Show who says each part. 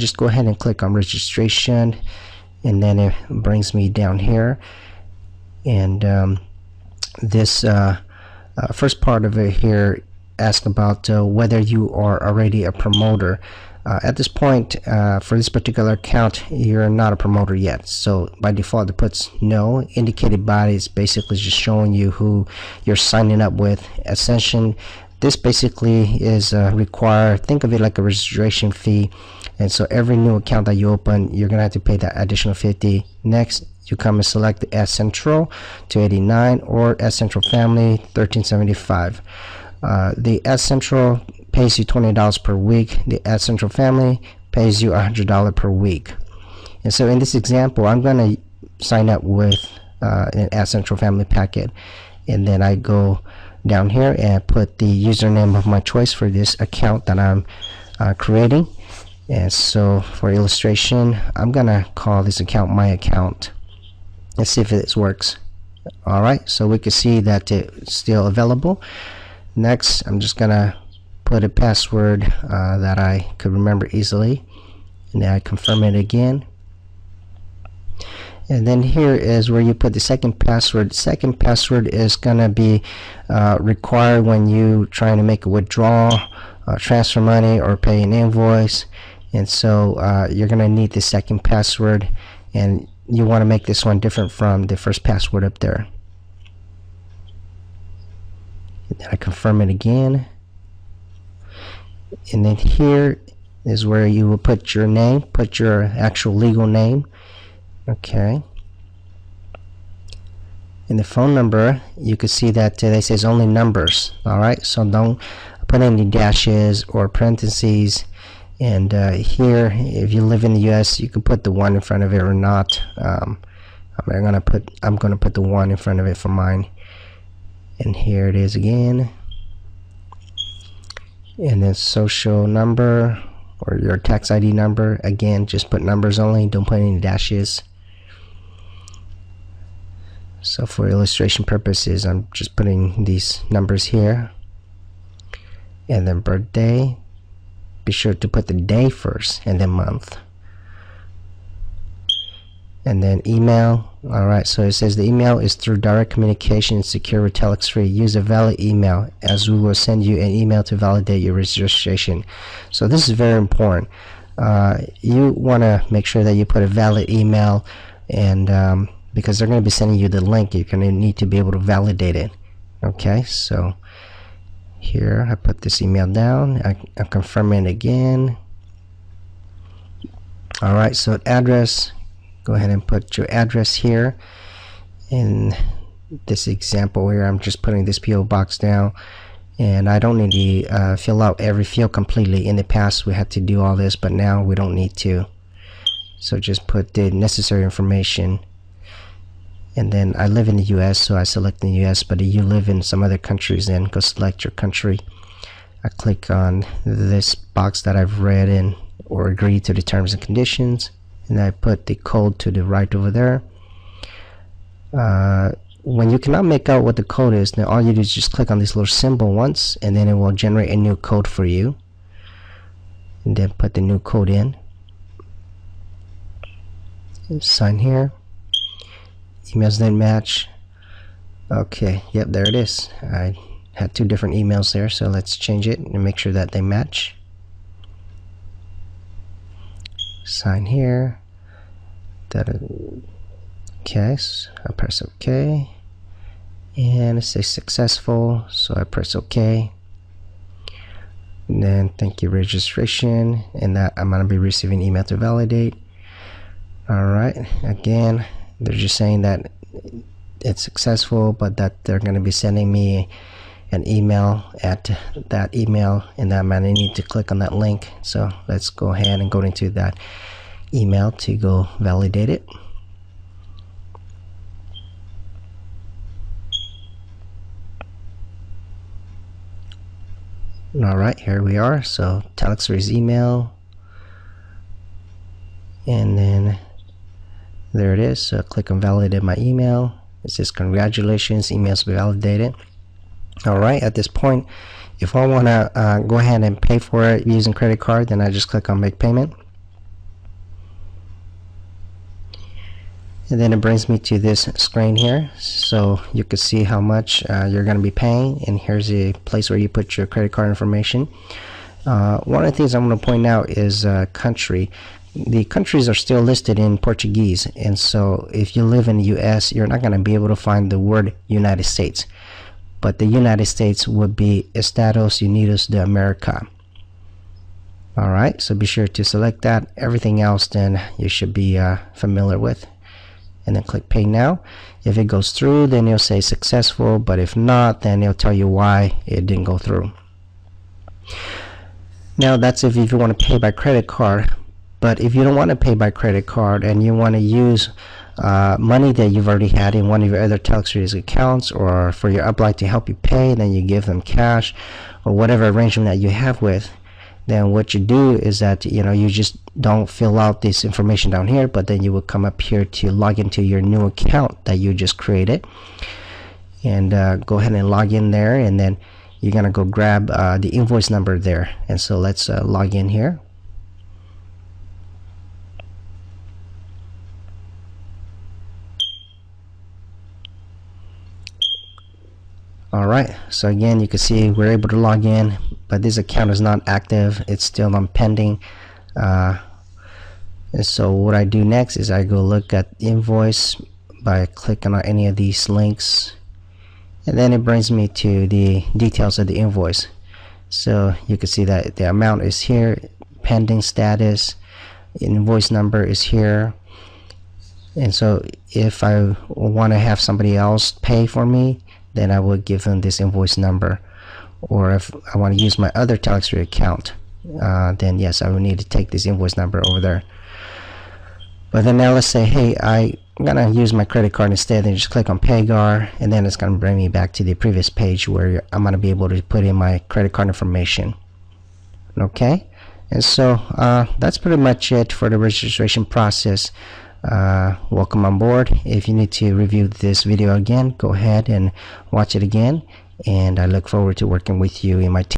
Speaker 1: just go ahead and click on registration, and then it brings me down here, and this first part of it here asks about whether you are already a promoter. At this point, for this particular account, you're not a promoter yet, so by default it puts no. Indicated by is basically just showing you who you're signing up with. Ascension, this basically is required. Think of it like a registration fee, and so every new account that you open, you're gonna have to pay that additional 50. Next, you come and select the S Central, $289, or S Central Family, $1375. The S Central pays you $20 per week. The S Central Family pays you $100 per week. And so in this example, I'm going to sign up with an S Central Family packet, and then I go down here and put the username of my choice for this account that I'm creating. And so for illustration, I'm gonna call this account my account. Let's see if this works. Alright, so we can see that it's still available. Next, I'm just gonna put a password that I could remember easily, and then I confirm it again. And then here is where you put the second password. The second password is gonna be required when you trying to make a withdrawal, transfer money, or pay an invoice. And so you're gonna need the second password, and you want to make this one different from the first password up there. And then I confirm it again, and then here is where you will put your name, put your actual legal name. Okay, and the phone number, you can see that it says only numbers. Alright, so don't put any dashes or parentheses. And here, if you live in the US, you can put the 1 in front of it or not. I'm gonna put the 1 in front of it for mine. And here it is again. And then social number or your tax ID number, again, just put numbers only, don't put any dashes. So for illustration purposes, I'm just putting these numbers here. And then birthday, be sure to put the day first and then month. And then email. Alright, so it says the email is through direct communication, secure with TelexFREE. Use a valid email, as we will send you an email to validate your registration. So this is very important. You want to make sure that you put a valid email, and because they're going to be sending you the link, you're going to need to be able to validate it. Okay, so here I put this email down. I confirm it again. Alright, so address, go ahead and put your address here. In this example here, I'm just putting this PO box down, and I don't need to fill out every field completely. In the past we had to do all this, but now we don't need to. So just put the necessary information. And then I live in the US, so I select the US, but if you live in some other countries, then go select your country. I click on this box that I've read in or agree to the terms and conditions, and I put the code to the right over there. When you cannot make out what the code is, then all you do is just click on this little symbol once, and then it will generate a new code for you, and then put the new code in. Sign here. Emails didn't match. Okay, yep, there it is. I had 2 different emails there, so let's change it and make sure that they match. Sign here. Okay, so I press OK, and it says successful, so I press OK. And then thank you registration, and that I'm gonna be receiving email to validate. Alright, again, they're just saying that it's successful, but that they're going to be sending me an email at that email, and that I need to click on that link. So let's go ahead and go into that email to go validate it. Alright, here we are. So TelexFREE's email, and then there it is. So click on validate my email. It says congratulations, emails be validated. Alright, at this point, if I want to go ahead and pay for it using credit card, then I just click on make payment. And then it brings me to this screen here, so you can see how much you're going to be paying, and here's a place where you put your credit card information. One of the things I'm going to point out is country. The countries are still listed in Portuguese, and so if you live in the US, you're not going to be able to find the word United States, but the United States would be Estados Unidos de America. Alright, so be sure to select that. Everything else then you should be familiar with, and then click pay now. If it goes through, then it'll say successful, but if not, then it'll tell you why it didn't go through. Now that's if you want to pay by credit card. But if you don't want to pay by credit card and you want to use money that you've already had in one of your other TelexFREE accounts, or for your upline to help you pay, then you give them cash or whatever arrangement that you have with, then what you do is that you just don't fill out this information down here, but then you will come up here to log into your new account that you just created, and go ahead and log in there, and then you're gonna go grab the invoice number there. And so let's log in here. Alright, so again you can see we're able to log in, but this account is not active, it's still on pending. And so what I do next is I go look at the invoice by clicking on any of these links, and then it brings me to the details of the invoice. So you can see that the amount is here, pending status, invoice number is here. And so if I want to have somebody else pay for me, then I would give them this invoice number. Or if I want to use my other TelexFREE account, then yes, I will need to take this invoice number over there. But then now let's say, hey, I'm gonna use my credit card instead, then just click on PayGar, and then it's gonna bring me back to the previous page where I'm gonna be able to put in my credit card information. Okay, and so that's pretty much it for the registration process. Welcome on board. If you need to review this video again, go ahead and watch it again, and I look forward to working with you in my team.